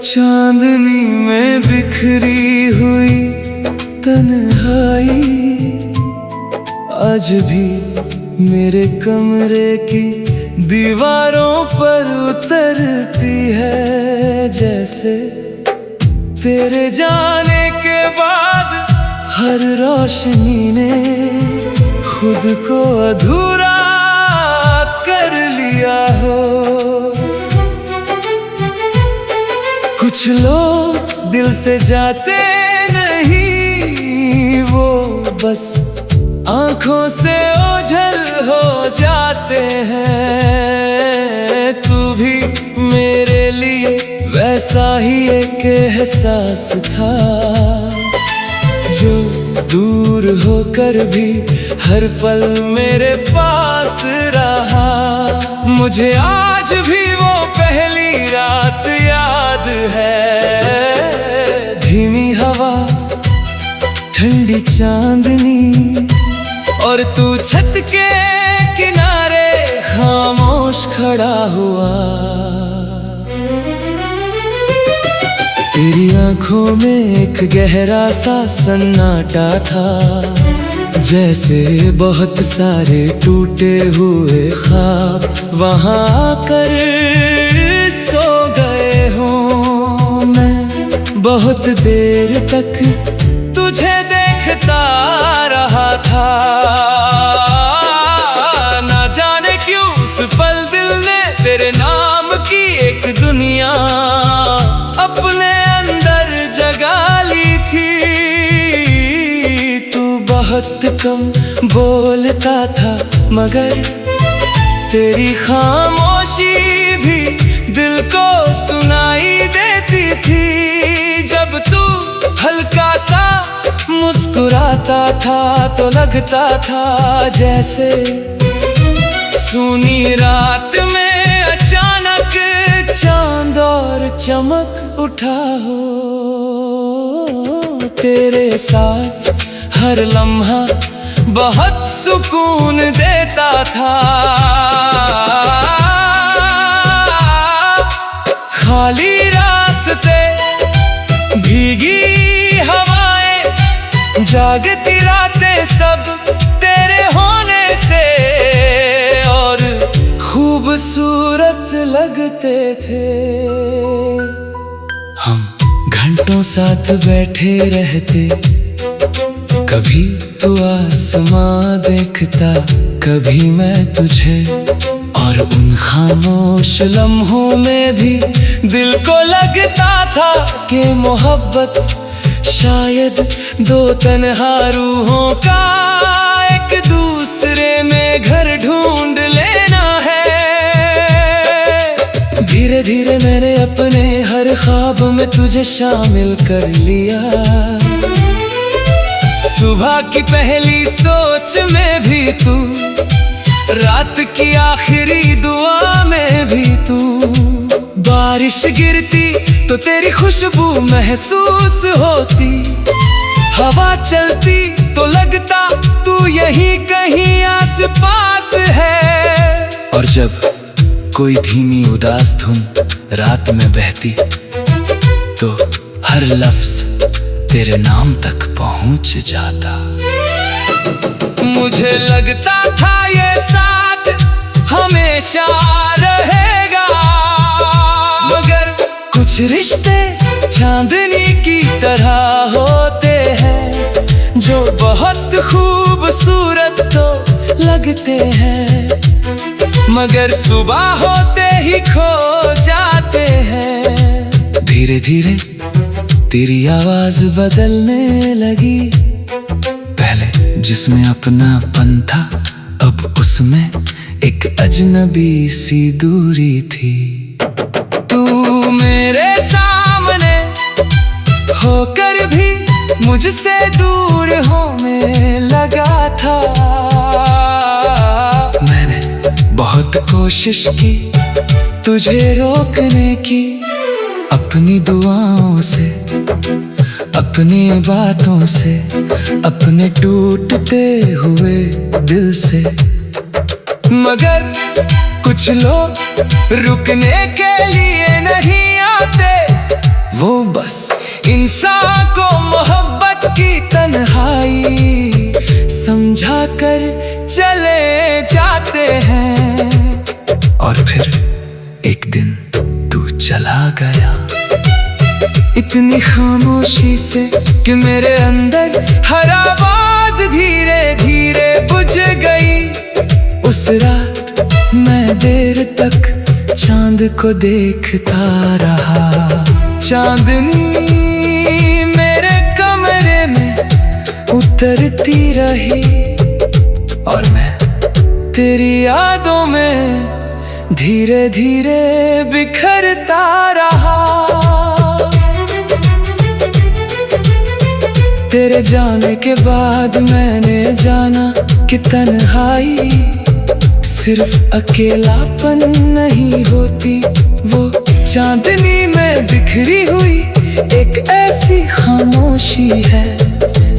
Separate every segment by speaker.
Speaker 1: चांदनी में बिखरी हुई तन्हाई आज भी मेरे कमरे की दीवारों पर उतरती है। जैसे तेरे जाने के बाद हर रोशनी ने खुद को अधूरा कर लिया हो। कुछ लोग दिल से जाते नहीं, वो बस आंखों से ओझल हो जाते हैं। तू भी मेरे लिए वैसा ही एक एहसास था, जो दूर होकर भी हर पल मेरे पास रहा। मुझे आज भी वो पहली रात याद है, धीमी हवा, ठंडी चांदनी और तू छत के किनारे खामोश खड़ा हुआ। तेरी आंखों में एक गहरा सा सन्नाटा था, जैसे बहुत सारे टूटे हुए ख्वाब वहां आकर सो गए हों। मैं बहुत देर तक तुझे देखता रहा था, ना जाने क्यों उस पल दिल ने तेरे नाम की एक दुनिया अपने अंदर जगा ली थी। तू बहुत कम बोलता था, मगर तेरी खामोशी भी दिल को सुनाई देती थी। जब तू हल्का सा मुस्कुराता था तो लगता था जैसे सूनी रात में अचानक चांद और चमक उठा हो। तेरे साथ हर लम्हा बहुत सुकून देता था। खाली रास्ते, भीगी हवाएं, जागती रातें सब तेरे होने से और खूबसूरत लगते थे। हम घंटों साथ बैठे रहते, कभी तू आसमां देखता, कभी मैं तुझे, और उन खामोश लम्हों में भी दिल को लगता था कि मोहब्बत शायद दो तन्हा रूहों का एक दूसरे में घर ढूंढ लेना है। धीरे धीरे मैंने अपने हर ख्वाब में तुझे शामिल कर लिया। सुबह की पहली सोच में भी तू, रात की आखिरी दुआ में भी तू। बारिश गिरती तो तेरी खुशबू महसूस होती, हवा चलती तो लगता तू यहीं कहीं आस पास है। और जब कोई धीमी उदास धुन रात में बहती, तो हर लफ्ज तेरे नाम तक पहुंच जाता। मुझे लगता था ये साथ हमेशा रहेगा, मगर कुछ रिश्ते चांदनी की तरह होते हैं, जो बहुत खूबसूरत तो लगते हैं, मगर सुबह होते ही खो जाते हैं। धीरे धीरे तेरी आवाज बदलने लगी, पहले जिसमें अपनापन था, अब उसमें एक अजनबी सी दूरी थी। तू मेरे सामने होकर भी मुझसे दूर होने लगा था। मैंने बहुत कोशिश की तुझे रोकने की, अपनी दुआओं से, अपनी बातों से, अपने टूटते हुए दिल से, मगर कुछ लोग रुकने के लिए नहीं आते। इंसान को मोहब्बत की तन्हाई समझा कर चले जाते हैं। और फिर एक दिन तू चला गया इतनी खामोशी से कि मेरे अंदर हर आवाज धीरे धीरे बुझ गई। उस रात मैं देर तक चांद को देखता रहा। चांदनी मेरे कमरे में उतरती रही और मैं तेरी यादों में धीरे धीरे बिखरता रहा। तेरे जाने के बाद मैंने जाना कि तन्हाई सिर्फ अकेलापन नहीं होती, वो चांदनी में बिखरी हुई एक ऐसी खामोशी है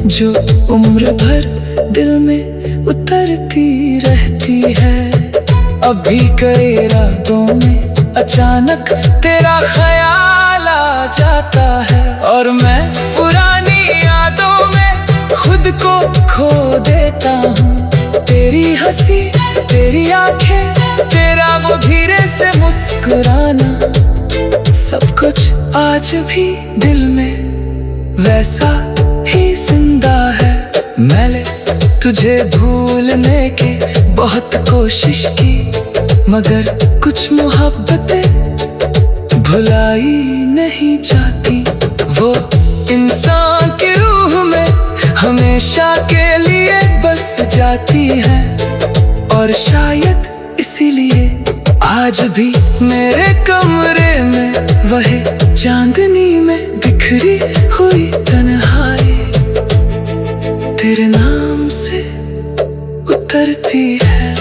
Speaker 1: जो उम्र भर दिल में उतरती रहती है। अभी कई रातों में अचानक तेरा ख्याल आ जाता है और मैं पुरानी यादों में खुद को खो देता हूँ। तेरी हंसी, तेरी आंखें, तेरा वो धीरे से मुस्कुराना, सब कुछ आज भी दिल में वैसा ही जिंदा है। मैंने तुझे भूलने की बहुत कोशिश की, मगर कुछ मोहब्बतें भुलाई नहीं जाती। वो इंसान की रूह में हमेशा के लिए बस जाती है और शायद इसीलिए आज भी मेरे कमरे में वही चांदनी में बिखरी हुई तन्हाई तेरे नाम से उतरती है।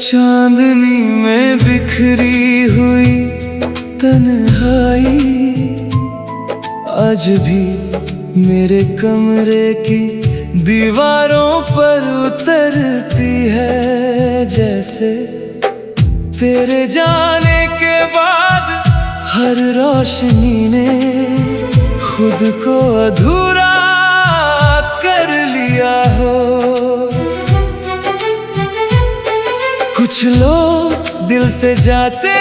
Speaker 1: चांदनी में बिखरी हुई तन्हाई आज भी मेरे कमरे की दीवारों पर उतरती है। जैसे तेरे जाने के बाद हर रोशनी ने खुद को अधूरा कर लिया हो। कुछ लोग दिल से जाते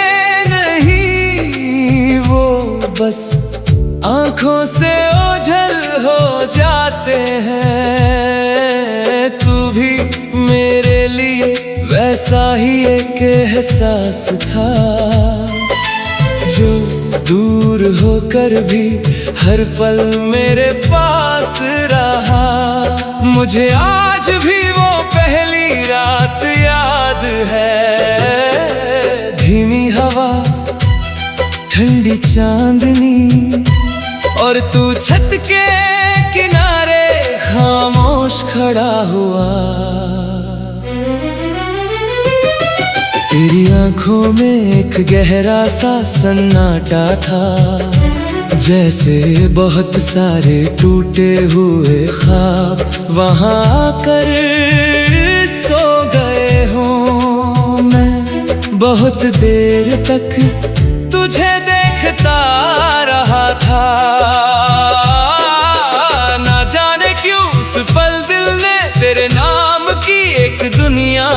Speaker 1: नहीं, वो बस आंखों से ओझल हो जाते हैं। तू भी मेरे लिए वैसा ही एक एहसास था जो दूर होकर भी हर पल मेरे पास रहा। मुझे आज भी वो पहली रात याद है, धीमी हवा, ठंडी चांदनी और तू छत के किनारे खामोश खड़ा हुआ। तेरी आंखों में एक गहरा सा सन्नाटा था, जैसे बहुत सारे टूटे हुए ख्वाब वहां आकर सो गए हों। मैं बहुत देर तक तुझे देखता रहा था, ना जाने क्यों उस पल दिल ने तेरे नाम की एक दुनिया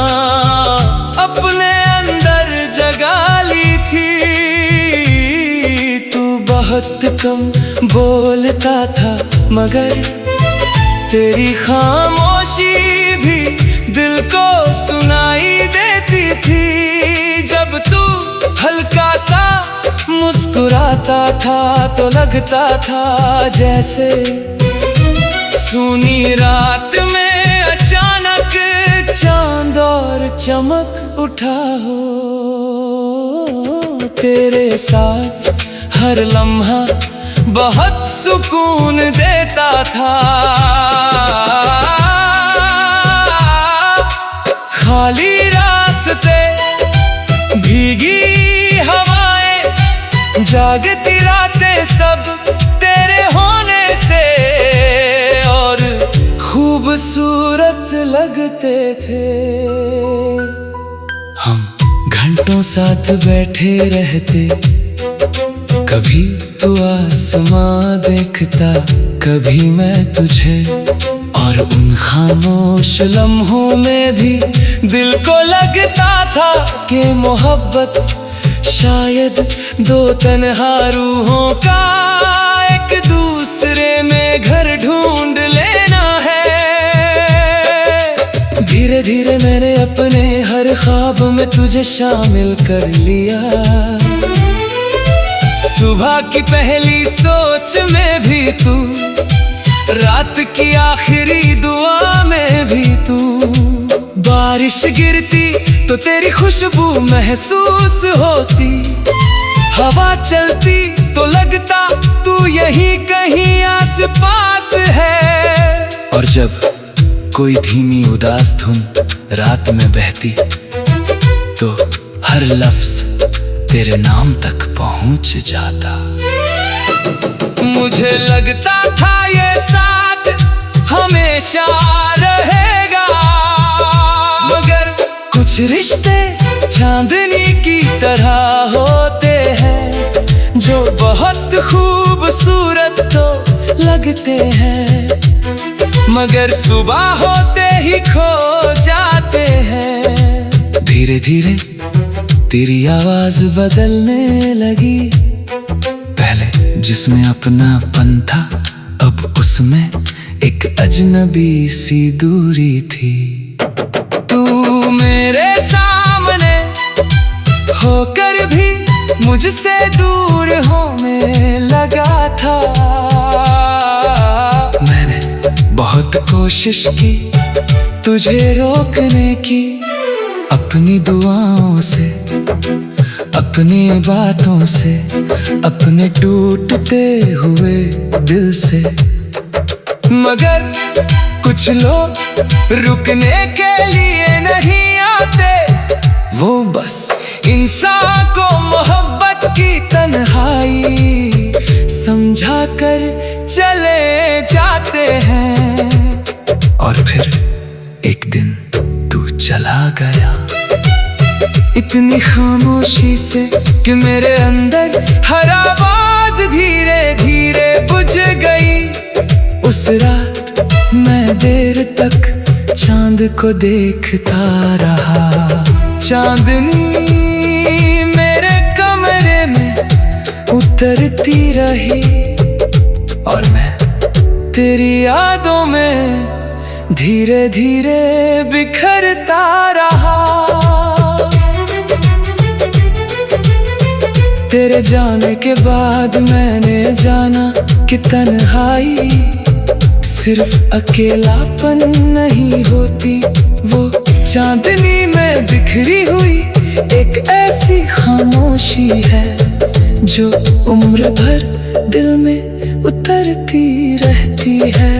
Speaker 1: अपने अंदर जगा ली थी। तू बहुत कम बोलता था मगर तेरी खामोशी भी दिल को सुनाई देती थी। जब तू हल्का सा मुस्कुराता था तो लगता था जैसे सूनी रात में अचानक चांद और चमक उठा हो। तेरे साथ हर लम्हा बहुत सुकून देता था। खाली रास्ते, भीगी हवाएं, जागती रातें सब तेरे होने से और खूबसूरत लगते थे। हम घंटों साथ बैठे रहते, कभी तू आसमां देखता, कभी मैं तुझे, और उन खामोश लम्हों में भी दिल को लगता था कि मोहब्बत शायद दो तन्हा रूहों का एक दूसरे में घर ढूंढ लेना है। धीरे धीरे मैंने अपने हर ख्वाब में तुझे शामिल कर लिया। सुबह की पहली सोच में भी तू, रात की आखिरी दुआ में भी तू। बारिश गिरती तो तेरी खुशबू महसूस होती, हवा चलती तो लगता तू यहीं कहीं आस पास है। और जब कोई धीमी उदास धुन रात में बहती, तो हर लफ्ज तेरे नाम तक पहुंच जाता। मुझे लगता था ये साथ हमेशा रहेगा, मगर कुछ रिश्ते चांदनी की तरह होते हैं, जो बहुत खूबसूरत तो लगते हैं, मगर सुबह होते ही खो जाते हैं। धीरे धीरे तेरी आवाज बदलने लगी, पहले जिसमें अपनापन था, अब उसमें एक अजनबी सी दूरी थी। तू मेरे सामने होकर भी मुझसे दूर होने लगा था। मैंने बहुत कोशिश की तुझे रोकने की, अपनी दुआओं से, अपनी बातों से, अपने टूटते हुए दिल से, मगर कुछ लोग रुकने के लिए नहीं आते। वो बस इंसान को मोहब्बत की तन्हाई समझा कर चले जाते हैं। और फिर एक दिन तू चला गया, इतनी खामोशी से कि मेरे अंदर हर आवाज धीरे धीरे बुझ गई। उस रात मैं देर तक चांद को देखता रहा, चांदनी मेरे कमरे में उतरती रही, और मैं तेरी यादों में धीरे धीरे बिखरता रहा। तेरे जाने के बाद मैंने जाना कि तन्हाई सिर्फ अकेलापन नहीं होती, वो चांदनी में बिखरी हुई एक ऐसी खामोशी है, जो उम्र भर दिल में उतरती रहती है।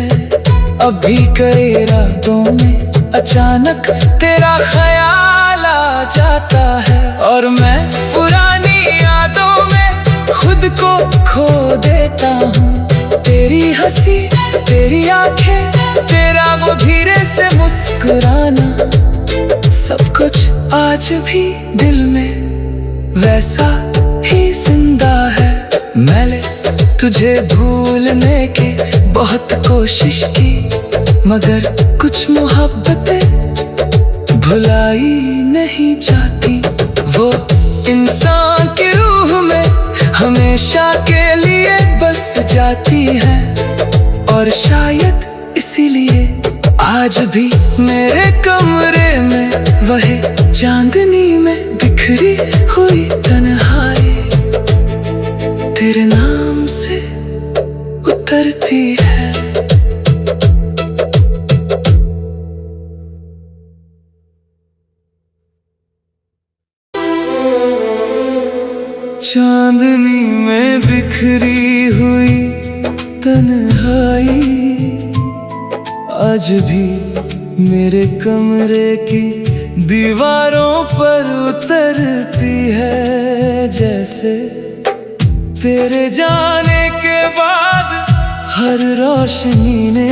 Speaker 1: अभी कई रातों में अचानक तेरा ख्याल आ जाता है, और मैं पुरानी यादों में खुद को खो देता हूँ। तेरी हंसी, तेरी आंखें, तेरा वो धीरे से मुस्कुराना, सब कुछ आज भी दिल में वैसा ही जिंदा है। मैंने तुझे भूलने की बहुत कोशिश की, मगर कुछ मोहब्बतें भुलाई नहीं जाती। वो इंसान की रूह में हमेशा के लिए बस जाती है, और शायद इसीलिए आज भी मेरे कमरे में वही चांदनी में बिखरी हुई तन्हाई तेरे नाम से उतरती है। चांदनी में बिखरी हुई तन्हाई आज भी मेरे कमरे की दीवारों पर उतरती है। जैसे तेरे जाने के बाद हर रोशनी ने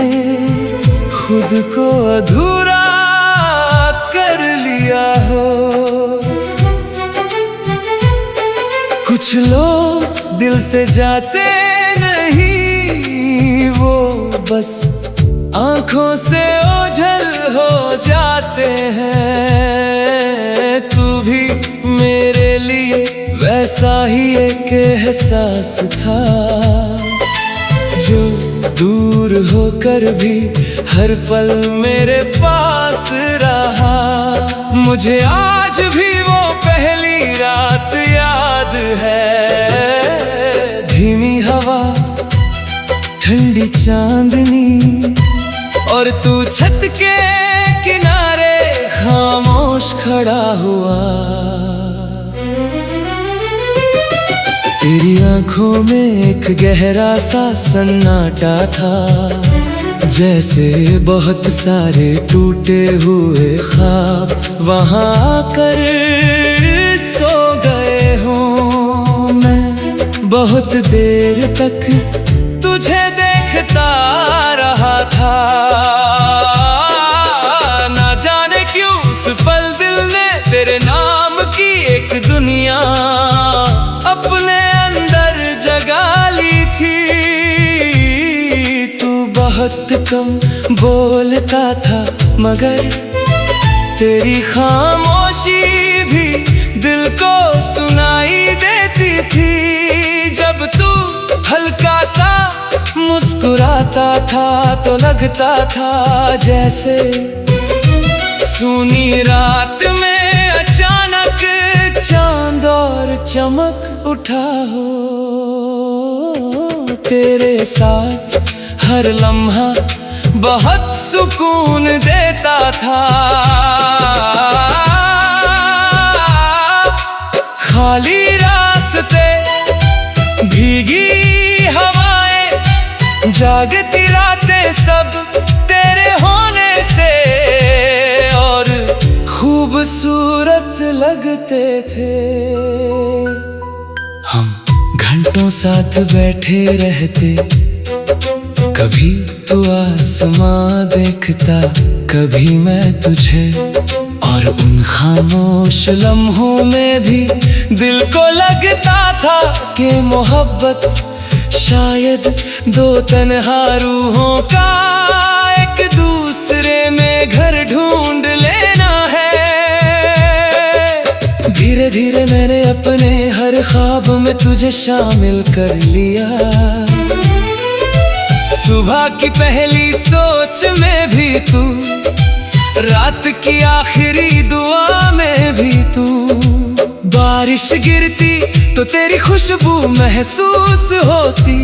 Speaker 1: खुद को अधूरा कुछ लोग दिल से जाते नहीं, वो बस आंखों से ओझल हो जाते हैं। तू भी मेरे लिए वैसा ही एक एहसास था, जो दूर होकर भी हर पल मेरे पास रहा। मुझे आज भी वो पहली रात याद है, धीमी हवा, ठंडी चांदनी, और तू छत के किनारे खामोश खड़ा हुआ। तेरी आंखों में एक गहरा सा सन्नाटा था, जैसे बहुत सारे टूटे हुए ख्वाब वहां आकर सो गए हों। मैं बहुत देर तक तुझे देखता रहा था, ना जाने क्यों उस पल दिल ने तेरे नाम की एक दुनिया अपने अंदर जगा ली थी। तू बहुत कम बोलता था, मगर तेरी खामोशी भी दिल को सुनाई देती थी। जब तू हल्का सा मुस्कुराता था तो लगता था जैसे सूनी रात में अचानक चांद और चमक उठा हो। तेरे साथ हर लम्हा बहुत सुकून देता था। खाली रास्ते, भीगी हवाएं, जागती रातें, सब तेरे होने से और खूबसूरत लगते थे। हम घंटों साथ बैठे रहते, कभी तू आसमां देखता, कभी मैं तुझे, और उन खामोश लम्हों में भी दिल को लगता था कि मोहब्बत शायद दो तन्हा रूहों का एक दूसरे में घर ढूंढ लेना है। धीरे धीरे मैंने अपने हर ख्वाब में तुझे शामिल कर लिया। सुबह की पहली सोच में भी तू, रात की आखिरी दुआ में भी तू। बारिश गिरती तो तेरी खुशबू महसूस होती,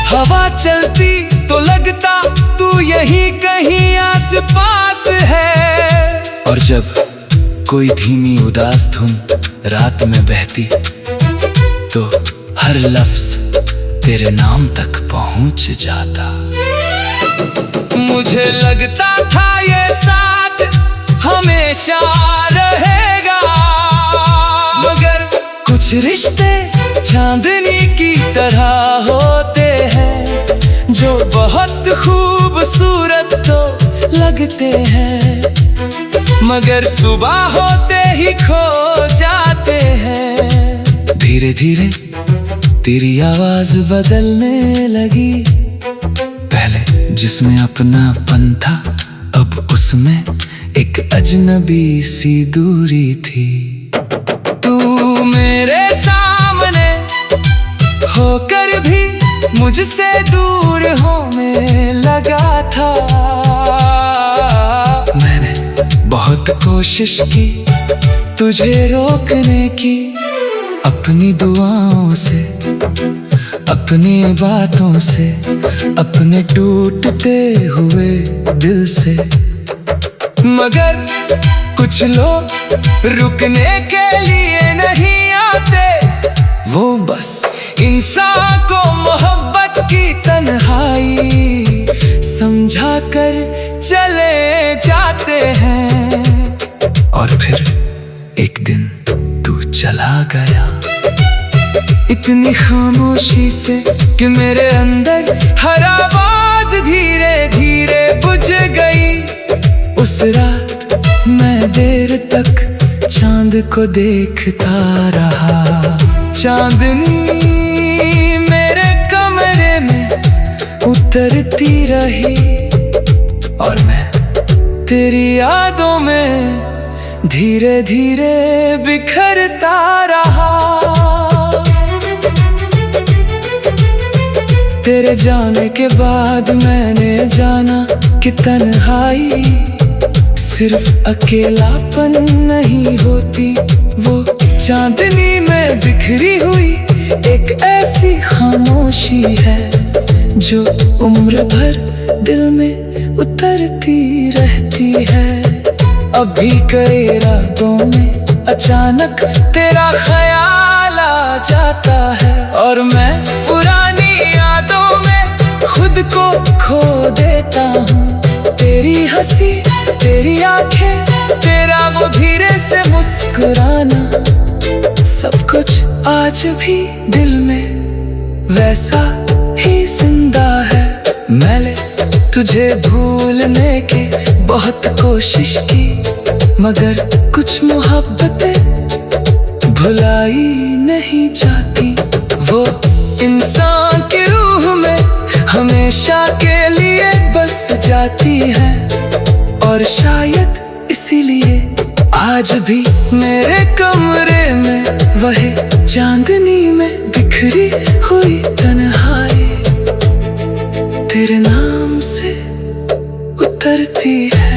Speaker 1: हवा चलती तो लगता तू यहीं कहीं आस पास है। और जब कोई धीमी उदास धुन रात में बहती, तो हर लफ्ज तेरे नाम तक पहुंच जाता। मुझे लगता था ये साथ हमेशा रहेगा, मगर कुछ रिश्ते चांदनी की तरह होते हैं, जो बहुत खूबसूरत तो लगते हैं, मगर सुबह होते ही खो जाते हैं। धीरे धीरे तेरी आवाज बदलने लगी, पहले जिसमें अपनापन था, अब उसमें एक अजनबी सी दूरी थी। तू मेरे सामने होकर भी मुझसे दूर होने लगा था। मैंने बहुत कोशिश की तुझे रोकने की, अपनी दुआओं से, अपनी बातों से, अपने टूटते हुए दिल से, मगर कुछ लोग रुकने के लिए नहीं आते। वो बस इंसान को मोहब्बत की तन्हाई समझा कर चले जाते हैं। और फिर एक दिन तू चला गया, इतनी खामोशी से कि मेरे अंदर हर आवाज धीरे धीरे बुझ गई। उस रात मैं देर तक चांद चांद को देखता रहा। चांदनी मेरे कमरे में उतरती रही और मैं तेरी यादों में धीरे धीरे बिखरता रहा। तेरे जाने के बाद मैंने जाना कि तन्हाई सिर्फ अकेलापन नहीं होती, वो चांदनी में बिखरी हुई एक ऐसी खामोशी है जो उम्र भर दिल में उतरती रहती है। अभी कई रातों में अचानक तेरा ख्याल आ जाता है और मैं पुरानी यादों में खुद को खो देता हूँ। तेरी हंसी, तेरी आंखें, तेरा वो धीरे से मुस्कुराना, सब कुछ आज भी दिल में वैसा ही जिंदा है। मैंने तुझे भूलने की बहुत कोशिश की, मगर कुछ मोहब्बतें भुलाई नहीं जाती। वो इंसान की रूह में हमेशा के लिए बस जाती है और शायद इसीलिए आज भी मेरे कमरे में वही चांदनी में बिखरी हुई तन्हाई तेरे नाम से उतरती है।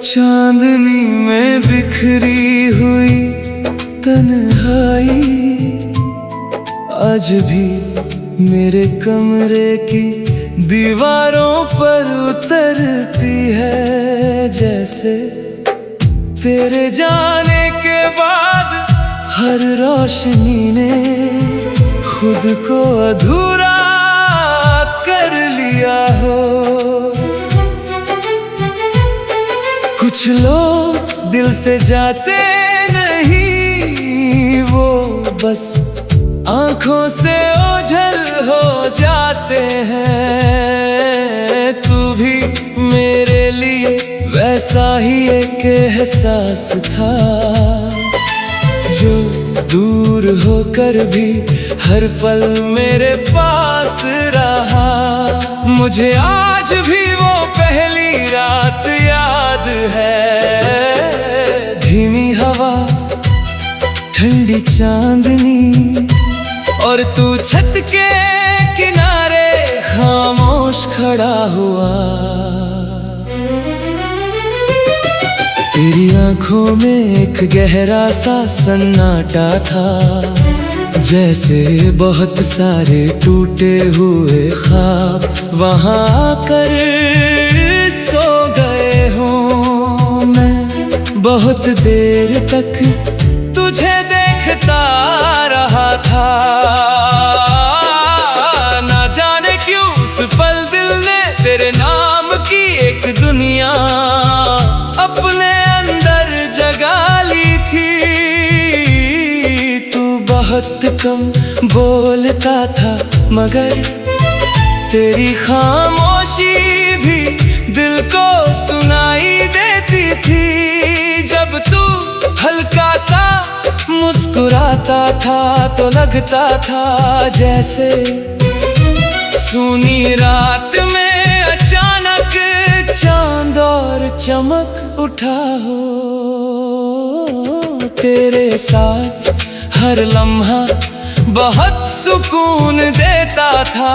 Speaker 1: चांदनी में बिखरी हुई तन्हाई आज भी मेरे कमरे की दीवारों पर उतरती है। जैसे तेरे जाने के बाद हर रोशनी ने खुद को अधूरा कर लिया हो। कुछ लोग दिल से जाते नहीं, वो बस आंखों से ओझल हो जाते हैं। तू भी मेरे लिए वैसा ही एक एहसास था जो दूर होकर भी हर पल मेरे पास रहा। मुझे आज भी वो पहली रात याद है, धीमी हवा, ठंडी चांदनी और तू छत के किनारे खामोश खड़ा हुआ। तेरी आंखों में एक गहरा सा सन्नाटा था, जैसे बहुत सारे टूटे हुए ख्वाब वहां आकर सो गए हों। मैं बहुत देर तक तुझे देखता रहा था, ना जाने क्यों उस पल दिल ने तेरे नाम की एक दुनिया अपने अंदर जगा ली थी। तू बहुत कम बोलता था मगर तेरी खामोशी भी दिल को सुनाई देती थी। जब तू हल्का सा मुस्कुराता था तो लगता था जैसे सूनी रात में अचानक चांद और चमक उठा हो। तेरे साथ हर लम्हा बहुत सुकून देता था।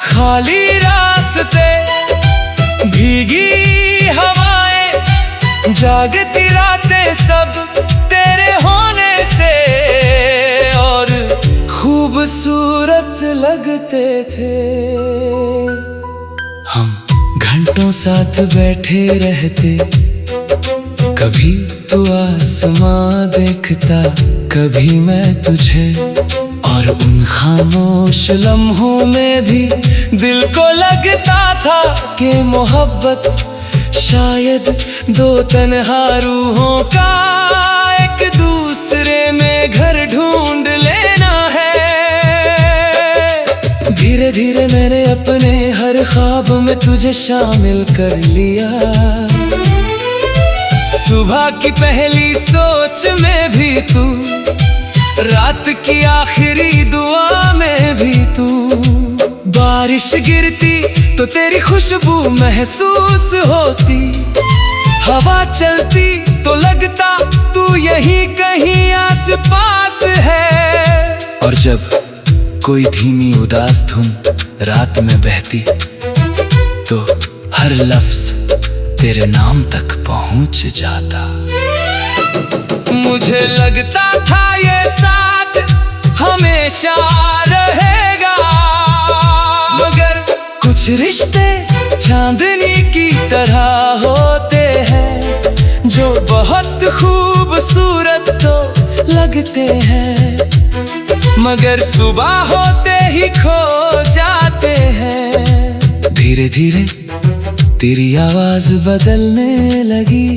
Speaker 1: खाली रास्ते, भीगी हवाएं, जागती रातें सब तेरे होने से और खूबसूरत लगते थे। हम घंटों साथ बैठे रहते, कभी तू आसमां देखता, कभी मैं तुझे, और उन खामोश लम्हों में भी दिल को लगता था कि मोहब्बत शायद दो तन्हा रूहों का एक दूसरे में घर ढूंढ धीरे धीरे मैंने अपने हर ख्वाब में तुझे शामिल कर लिया। सुबह की पहली सोच में भी तू, रात की आखिरी दुआ में भी तू। बारिश गिरती तो तेरी खुशबू महसूस होती, हवा चलती तो लगता तू यहीं कहीं आस पास है। और जब कोई धीमी उदास धुन रात में बहती तो हर लफ्ज तेरे नाम तक पहुंच जाता। मुझे लगता था ये साथ हमेशा रहेगा, मगर कुछ रिश्ते चांदनी की तरह होते हैं, जो बहुत खूबसूरत तो लगते हैं मगर सुबह होते ही खो जाते हैं। धीरे धीरे तेरी आवाज बदलने लगी,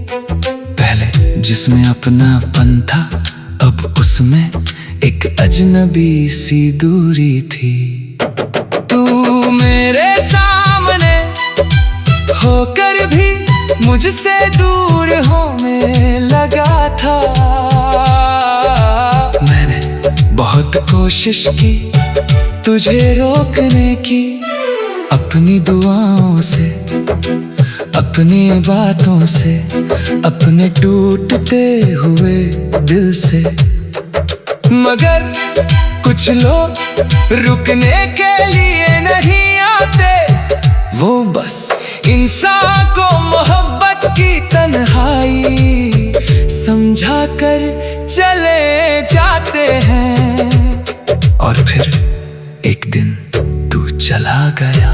Speaker 1: पहले जिसमें अपनापन था अब उसमें एक अजनबी सी दूरी थी। तू मेरे सामने होकर भी मुझसे दूर होने लगा था। मैंने बहुत कोशिश की तुझे रोकने की, अपनी दुआओं से, अपनी बातों से, अपने टूटते हुए दिल से, मगर कुछ लोग रुकने के लिए नहीं आते। वो बस इंसान को मोहब्बत की तन्हाई समझा कर चले जाते हैं। और फिर एक दिन तू चला गया,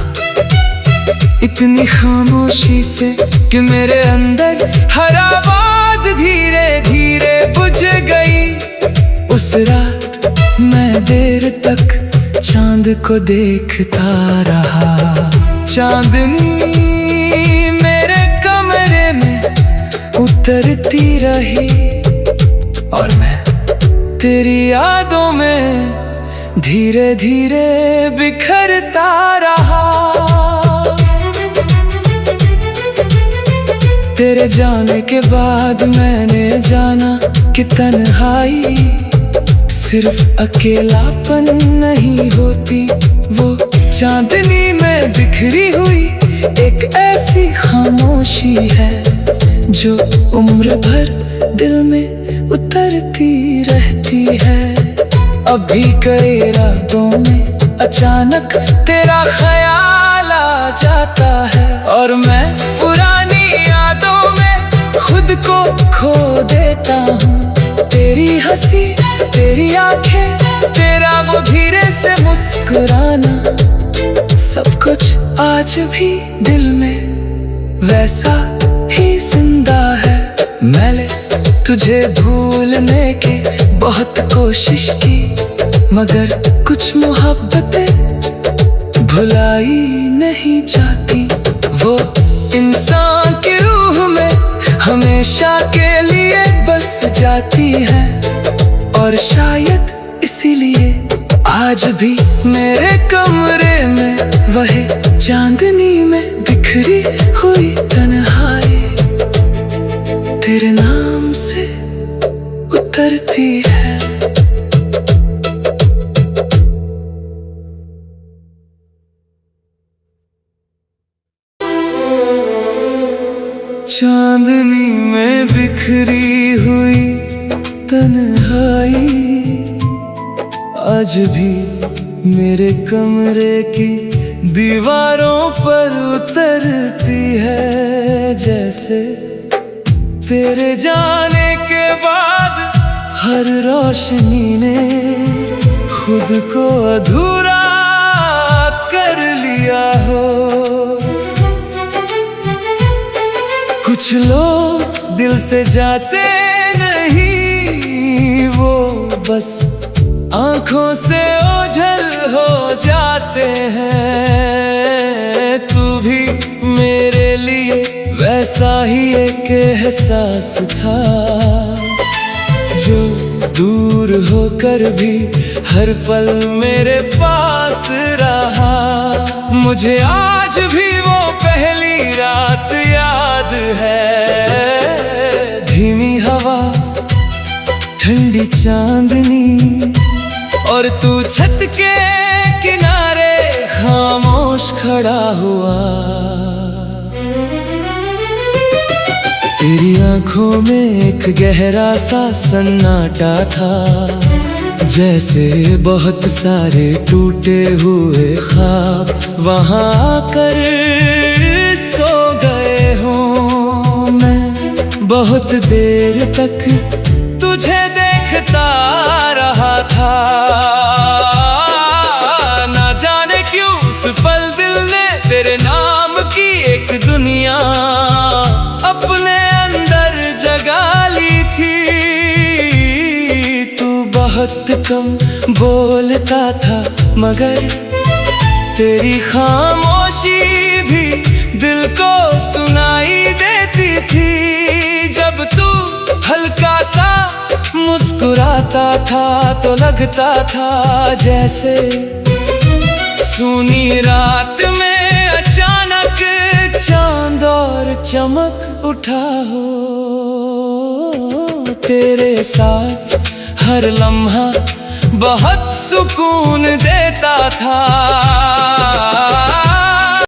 Speaker 1: इतनी खामोशी से कि मेरे अंदर हर आवाज धीरे धीरे बुझ गई। उस रात मैं देर तक चांद को देखता रहा, चांदनी मेरे कमरे में उतरती रही और मैं तेरी यादों में धीरे धीरे बिखरता रहा। तेरे जाने के बाद मैंने जाना कि तन्हाई सिर्फ अकेलापन नहीं होती, वो चांदनी में बिखरी हुई एक ऐसी खामोशी है जो उम्र भर दिल में उतरती रहती है। अभी कई रातों में अचानक तेरा ख्याल आ जाता है और मैं पुरानी यादों में खुद को खो देता हूँ। तेरी हंसी, तेरी आंखें, तेरा वो धीरे से मुस्कुराना, सब कुछ आज भी दिल में वैसा ही जिंदा है। मैंने तुझे भूलने की बहुत कोशिश की, मगर कुछ मोहब्बतें भुलाई नहीं जाती। वो इंसान की रूह में हमेशा के लिए बस जाती है और शायद इसीलिए आज भी मेरे कमरे में वही चांदनी में बिखरी हुई तन्हाई तेरे नाम से उतरती है। चांदनी में बिखरी हुई तन्हाई आज भी मेरे कमरे की दीवारों पर उतरती है। जैसे तेरे जाने के बाद हर रोशनी ने खुद को अधूरा कर लिया हो। कुछ लोग दिल से जाते नहीं, वो बस आंखों से ओझल हो जाते हैं। तू भी मेरे लिए वैसा ही एक एहसास था जो दूर होकर भी हर पल मेरे पास रहा। मुझे आज भी वो पहली रात याद है, धीमी हवा, ठंडी चांदनी और तू छत के किनारे खामोश खड़ा हुआ। तेरी आंखों में एक गहरा सा सन्नाटा था, जैसे बहुत सारे टूटे हुए ख्वाब वहां आकर सो गए हों। मैं बहुत देर तक तुझे देखता रहा था, ना जाने क्यों उस पल दिल ने तेरे नाम की एक दुनिया अपने अंदर जगा ली थी। तू बहुत कम बोलता था मगर तेरी खामोशी भी दिल को सुनाई देती थी। जब तू हल्का सा मुस्कुराता था तो लगता था जैसे सूनी रात में अचानक चांद और चमक उठा हो। तेरे साथ हर लम्हा बहुत सुकून देता था।